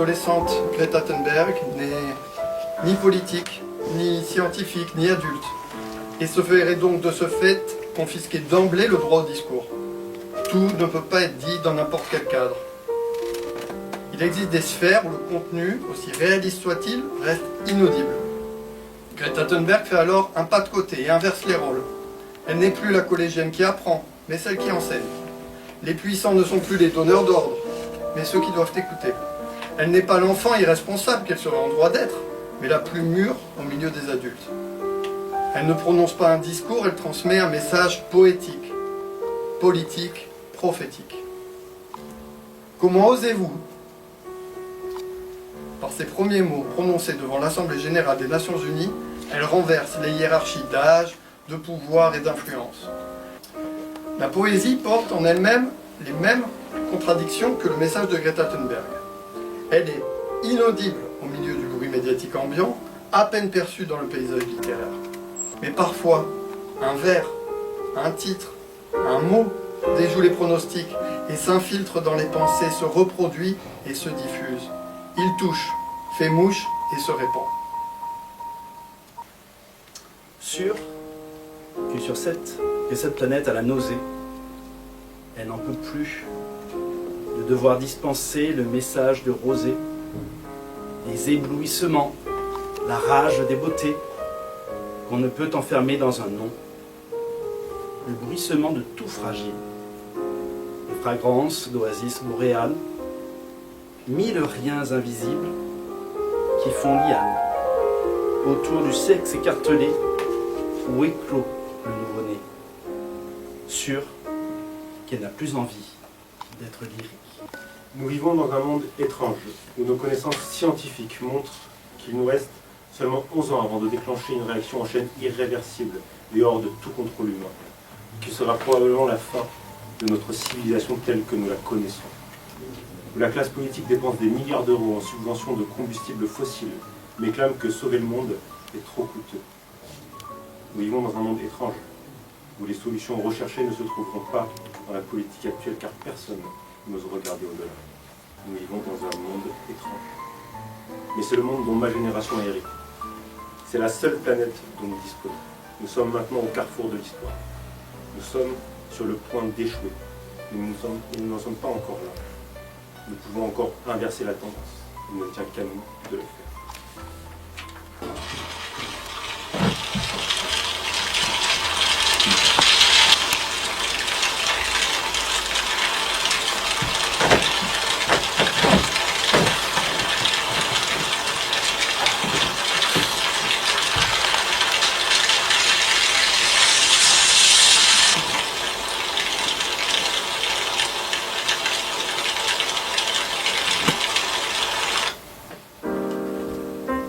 l'adolescente Greta Thunberg n'est ni politique, ni scientifique, ni adulte, et se verrait donc de ce fait confisquer d'emblée le droit au discours. Tout ne peut pas être dit dans n'importe quel cadre. Il existe des sphères où le contenu, aussi réaliste soit-il, reste inaudible. Greta Thunberg fait alors un pas de côté et inverse les rôles. Elle n'est plus la collégienne qui apprend, mais celle qui enseigne. Les puissants ne sont plus les donneurs d'ordre, mais ceux qui doivent écouter. Elle n'est pas l'enfant irresponsable qu'elle serait en droit d'être, mais la plus mûre au milieu des adultes. Elle ne prononce pas un discours, elle transmet un message poétique, politique, prophétique. Comment osez-vous, par ses premiers mots prononcés devant l'Assemblée générale des Nations Unies, elle renverse les hiérarchies d'âge, de pouvoir et d'influence. La poésie porte en elle-même les mêmes contradictions que le message de Greta Thunberg. Elle est inaudible au milieu du bruit médiatique ambiant, à peine perçue dans le paysage littéraire. Mais parfois, un vers, un titre, un mot déjoue les pronostics et s'infiltre dans les pensées, se reproduit et se diffuse. Il touche, fait mouche et se répand. Sûr que cette planète a la nausée. Elle n'en peut plus de devoir dispenser le message de rosée, les éblouissements, la rage des beautés qu'on ne peut enfermer dans un nom, le bruissement de tout fragile, les fragrances d'oasis boréales, mille riens invisibles qui font liane autour du sexe écartelé où éclot le nouveau-né, sûr qu'elle n'a plus envie d'être lyrique. Nous vivons dans un monde étrange, où nos connaissances scientifiques montrent qu'il nous reste seulement 11 ans avant de déclencher une réaction en chaîne irréversible et hors de tout contrôle humain, qui sera probablement la fin de notre civilisation telle que nous la connaissons. Où la classe politique dépense des milliards d'euros en subventions de combustibles fossiles, mais clame que sauver le monde est trop coûteux. Nous vivons dans un monde étrange, où les solutions recherchées ne se trouveront pas dans la politique actuelle, car personne n'ose regarder au-delà. Nous vivons dans un monde étrange. Mais c'est le monde dont ma génération a hérité. C'est la seule planète dont nous disposons. Nous sommes maintenant au carrefour de l'histoire. Nous sommes sur le point d'échouer. Nous n'en sommes pas encore là. Nous pouvons encore inverser la tendance. Il ne tient qu'à nous de le faire.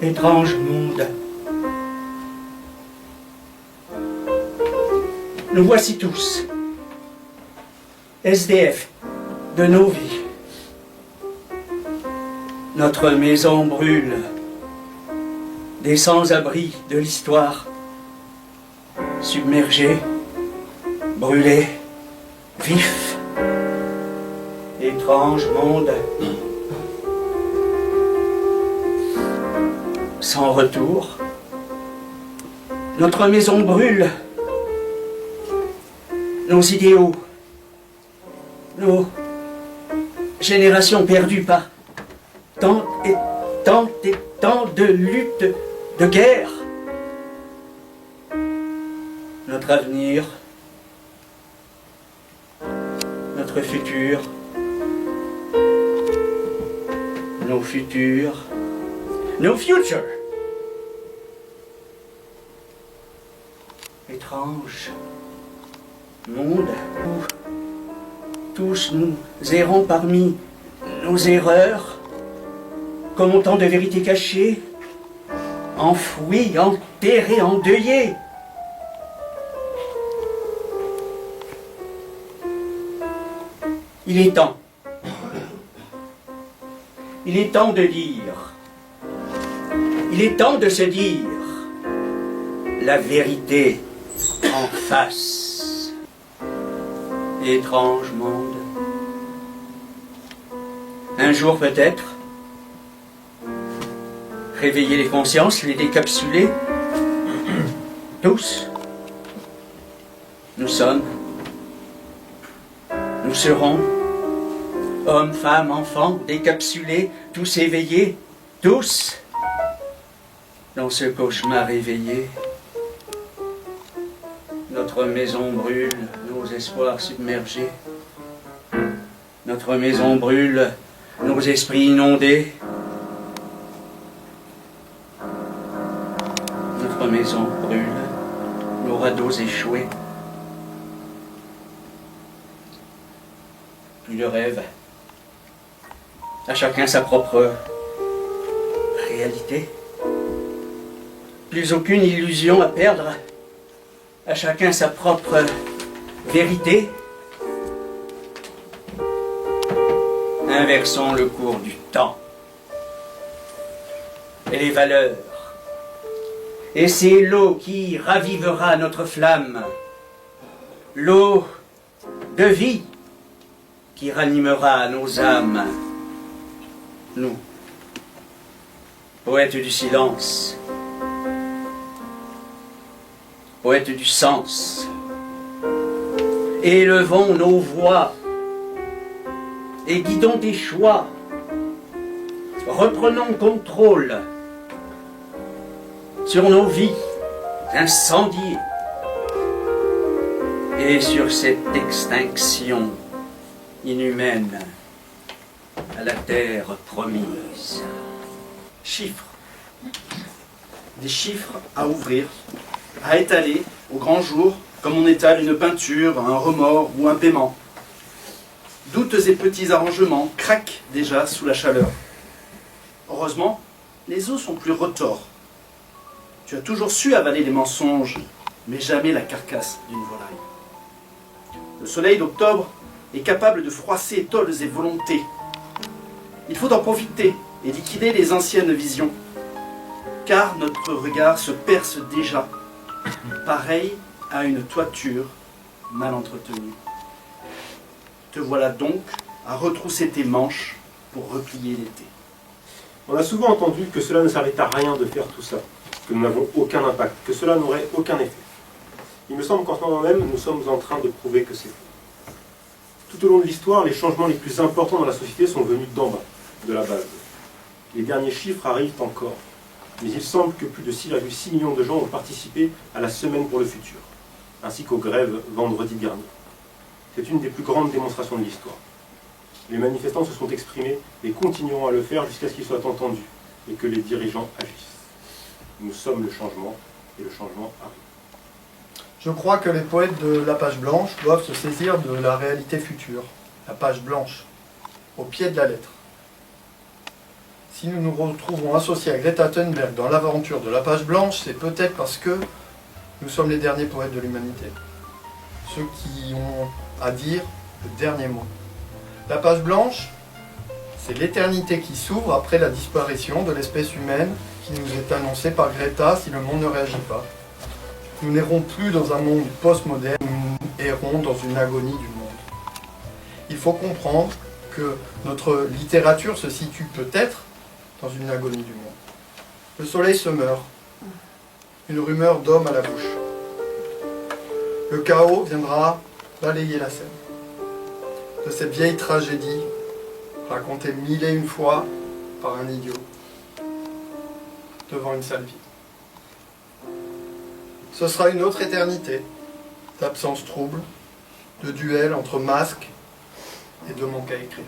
Étrange monde. Nous voici tous, SDF de nos vies. Notre maison brûle, des sans-abri de l'histoire, submergés, brûlés, vifs. Étrange monde. Sans retour. Notre maison brûle. Nos idéaux. Nos générations perdues par tant et tant et tant de luttes, de guerres. Notre avenir. Notre futur. Nos futurs. No future. Étrange monde où tous nous errons parmi nos erreurs, comme autant de vérités cachées, enfouies, enterrées, endeuillées. Il est temps. Il est temps de dire. Il est temps de se dire la vérité en face. Étrange monde. Un jour peut-être, réveiller les consciences, les décapsuler. Tous. Nous sommes. Nous serons. Hommes, femmes, enfants, décapsulés, tous éveillés, tous. Dans ce cauchemar éveillé. Notre maison brûle, nos espoirs submergés. Notre maison brûle, nos esprits inondés. Notre maison brûle, nos radeaux échoués. Plus de rêve. À chacun sa propre réalité. Plus aucune illusion à perdre. À chacun sa propre vérité. Inversons le cours du temps et les valeurs. Et c'est l'eau qui ravivera notre flamme. L'eau de vie qui ranimera nos âmes. Nous, poètes du silence, poètes du sens, élevons nos voix et guidons des choix, reprenons contrôle sur nos vies incendiées et sur cette extinction inhumaine à la terre promise. Chiffres. Des chiffres à ouvrir, à étaler au grand jour, comme on étale une peinture, un remords ou un paiement. Doutes et petits arrangements craquent déjà sous la chaleur. Heureusement, les os sont plus retors. Tu as toujours su avaler les mensonges, mais jamais la carcasse d'une volaille. Le soleil d'octobre est capable de froisser tôles et volontés. Il faut en profiter et liquider les anciennes visions, car notre regard se perce déjà, pareil à une toiture mal entretenue. Te voilà donc à retrousser tes manches pour replier l'été. On a souvent entendu que cela ne servait à rien de faire tout ça, que nous n'avons aucun impact, que cela n'aurait aucun effet. Il me semble qu'en ce moment même, nous sommes en train de prouver que c'est faux. Tout au long de l'histoire, les changements les plus importants dans la société sont venus d'en bas, de la base. Les derniers chiffres arrivent encore, mais il semble que plus de 6,6 millions de gens ont participé à la Semaine pour le futur, ainsi qu'aux grèves vendredi dernier. C'est une des plus grandes démonstrations de l'histoire. Les manifestants se sont exprimés et continueront à le faire jusqu'à ce qu'ils soient entendus et que les dirigeants agissent. Nous sommes le changement et le changement arrive. Je crois que les poètes de la page blanche doivent se saisir de la réalité future, la page blanche, au pied de la lettre. Si nous nous retrouvons associés à Greta Thunberg dans l'aventure de la page blanche, c'est peut-être parce que nous sommes les derniers poètes de l'humanité. Ceux qui ont à dire le dernier mot. La page blanche, c'est l'éternité qui s'ouvre après la disparition de l'espèce humaine qui nous est annoncée par Greta si le monde ne réagit pas. Nous n'errons plus dans un monde postmoderne, nous errons dans une agonie du monde. Il faut comprendre que notre littérature se situe peut-être dans une agonie du monde. Le soleil se meurt, une rumeur d'homme à la bouche. Le chaos viendra balayer la scène de cette vieille tragédie racontée 1001 fois par un idiot devant une salle vide. Ce sera une autre éternité d'absence trouble, de duel entre masques et de manque à écrire.